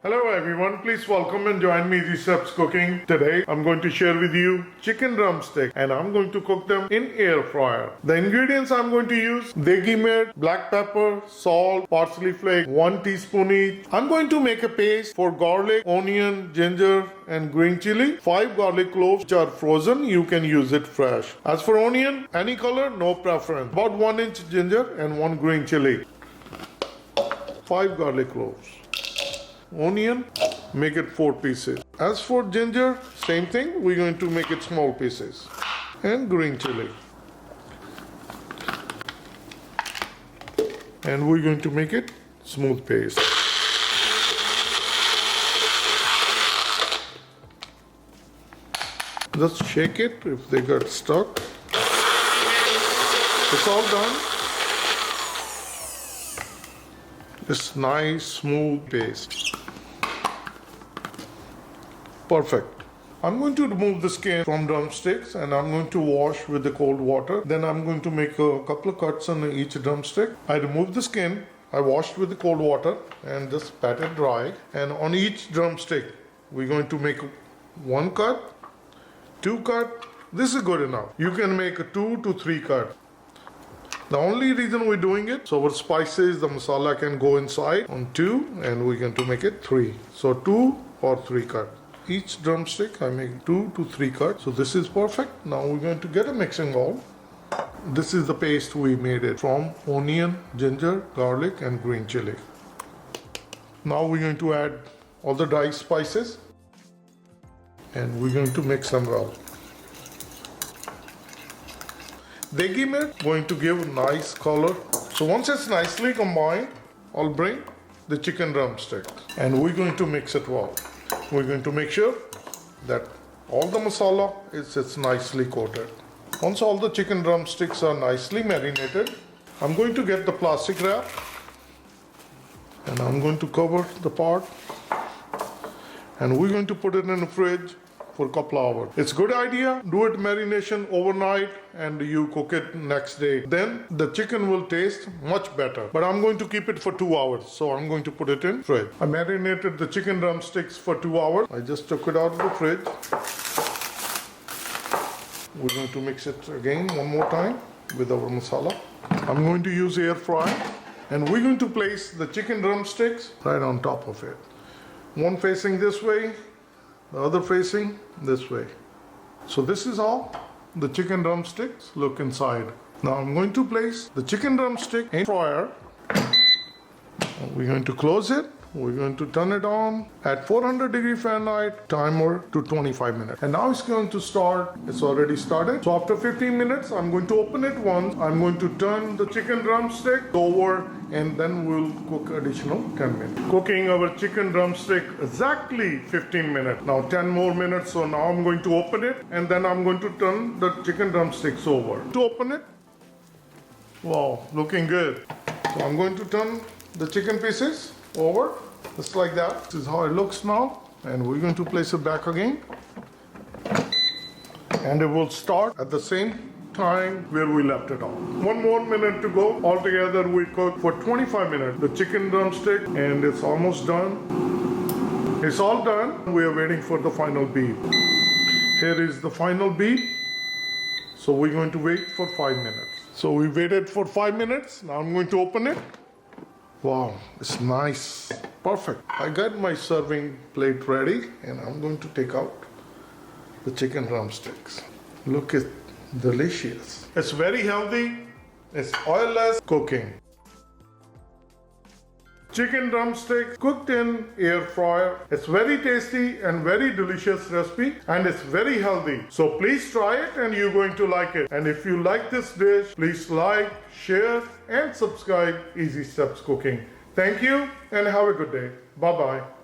Hello everyone, please welcome and join me Easy Steps Cooking. Today I'm going to share with you chicken drumsticks and I'm going to cook them in air fryer. The ingredients I'm going to use: degi mirt, black pepper, salt, parsley flake, 1 teaspoon each. I'm going to make a paste for garlic, onion, ginger and green chili. 5 garlic cloves which are frozen, you can use it fresh. As for onion, any color, no preference. About 1 inch ginger and 1 green chili. 5 garlic cloves. Onion, make it 4 pieces. As for ginger, same thing, we're going to make it small pieces. And green chili. And we're going to make it smooth paste. Just shake it if they got stuck. It's all done. This nice smooth paste. Perfect. I'm going to remove the skin from drumsticks and I'm going to wash with the cold water. Then I'm going to make a couple of cuts on each drumstick. I removed the skin, I washed with the cold water and just pat it dry. And on each drumstick, we're going to make 1 cut, 2 cut. This is good enough. You can make a 2 to 3 cut. The only reason we're doing it, so our spices, the masala can go inside on 2 and we're going to make it 3. So 2 or 3 cut. Each drumstick I make 2 to 3 cuts. So this is perfect. Now we're going to get a mixing bowl. This is the paste we made it from onion, ginger, garlic and green chili. Now we're going to add all the dry spices and we're going to mix them well. Degi mirt going to give nice color. So once it's nicely combined, I'll bring the chicken drumstick and we're going to mix it well. We're going to make sure that all the masala is nicely coated. Once all the chicken drumsticks are nicely marinated, I'm going to get the plastic wrap and I'm going to cover the pot and we're going to put it in the fridge for a couple hours. It's a good idea. Do it marination overnight and you cook it next day. Then the chicken will taste much better. But I'm going to keep it for 2 hours. So I'm going to put it in fridge. I marinated the chicken drumsticks for 2 hours. I just took it out of the fridge. We're going to mix it again one more time with our masala. I'm going to use air fryer and we're going to place the chicken drumsticks right on top of it. One facing this way, the other facing this way. So this is how the chicken drumsticks look inside. Now I'm going to place the chicken drumstick in fryer. We're going to close it. We're going to turn it on at 400 degree Fahrenheit, timer to 25 minutes. And now it's going to start. It's already started. So after 15 minutes, I'm going to open it once. I'm going to turn the chicken drumstick over and then we'll cook additional 10 minutes. Cooking our chicken drumstick exactly 15 minutes. Now 10 more minutes. So now I'm going to open it and then I'm going to turn the chicken drumsticks over. To open it, wow, looking good. So I'm going to turn the chicken pieces over, just like that. This is how it looks now, and we're going to place it back again, and it will start at the same time where we left it off. 1 more minute to go. Altogether we cook for 25 minutes the chicken drumstick, and it's almost done. It's all done. We are waiting for the final beat. Here is the final beat. So we're going to wait for 5 minutes. So we waited for 5 minutes. Now I'm going to open it. Wow, it's nice. Perfect. I got my serving plate ready and I'm going to take out the chicken drumsticks. Look, it's delicious. It's very healthy. It's oilless cooking. Chicken drumstick cooked in air fryer. It's very tasty and very delicious recipe and it's very healthy. So please try it and you're going to like it. And if you like this dish, please like, share and subscribe Easy Steps Cooking. Thank you and have a good day. Bye-bye.